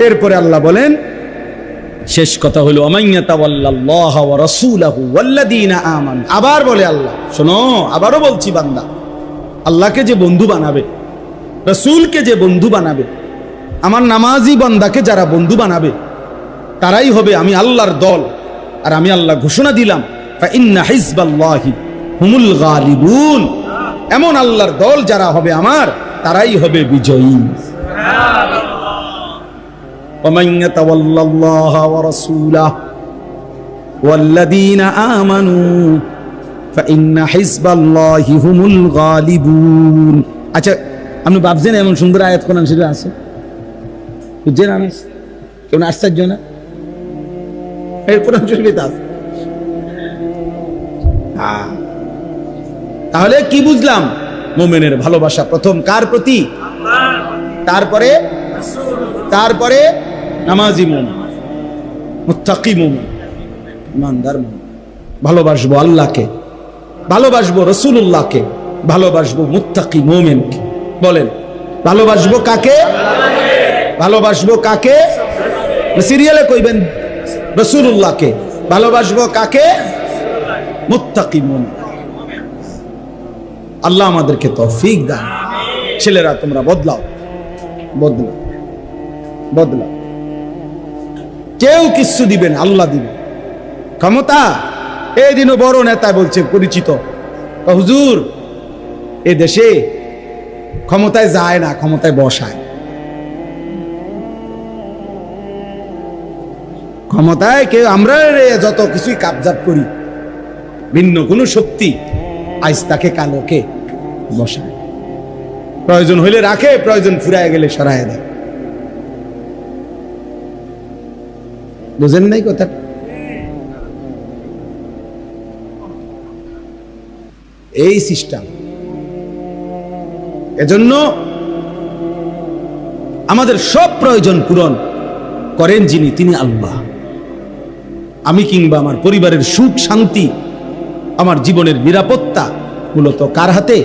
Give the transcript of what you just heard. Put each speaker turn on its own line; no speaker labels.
এরপরে আল্লাহ বলেন, শেষ কথা হলো আমাইয়াতাওয়াল্লাল্লাহা ওয়া রাসূলাহু ওয়াল্লাযীনা আমানু। আবার বলে আল্লাহ, শোনো, আবারও বলছি, বান্দা আল্লাহকে যে বন্ধু বানাবে, রাসূলকে যে বন্ধু বানাবে, আমার নামাজি বান্দাকে যারা বন্ধু বানাবে, তারাই হবে আমি আল্লাহর দল। আর আমি আল্লাহ ঘোষণা দিলাম, ফাইন্না হিজবাল্লাহি হুমুল গালিবুন, এমন আল্লাহর দল যারা হবে আমার, তারাই হবে বিজয়ী। ومن يتولى الله ورسوله والذين آمنوا فإن حزب الله هم الغالبون। আচ্ছা, আপনি ভাবছেন এমন সুন্দর আয়াত কোরআন শরীফে আছে? বুঝছেন? আমি কেউ আশ্চর্য না, এই কোরআন শরীফে আছে। তাহলে কি বুঝলাম? মুমিনের ভালোবাসা প্রথম কার প্রতি? তারপরে নামাজি মুমিন, মুত্তাকি মুমিন, ইমানদার মুমিন। ভালোবাসবো আল্লাহকে, ভালোবাসবো রাসূলুল্লাহকে, ভালোবাসবো মুত্তাকি মুমিনকে। বলেন, ভালোবাসবো কাকে? ভালোবাসবো কাকে? সিরিয়ালে কইবেন রাসূলুল্লাহকে। ভালোবাসবো কাকে? মুত্তাকি মুমিন। আল্লাহ আমাদেরকে তৌফিক দান। ছেলেরা তোমরা বদলাও, বদলাও, বদলাও। কেউ কিছু দিবেন, আল্লাহ দিবেন ক্ষমতা। এই দিনও বড় নেতা বলছে, পরিচিত, হুজুর এ দেশে ক্ষমতায় যায় না, ক্ষমতায় বসায়। ক্ষমতায় কেউ, আমরা যত কিছুই কাবজাব করি, ভিন্ন কোন শক্তি আজ তাকে কালোকে বসায়। প্রয়োজন হইলে রাখে, প্রয়োজন ফুরায় গেলে সরায় দেয়। বুঝেন নাই কথা? এই সিস্টেম। এজন্য আমাদের সব প্রয়োজন পূরণ করেন যিনি, তিনি আল্লাহ। আমি কিংবা আমার পরিবারের সুখ শান্তি, আমার জীবনের নিরাপত্তা মূলত কার হাতে?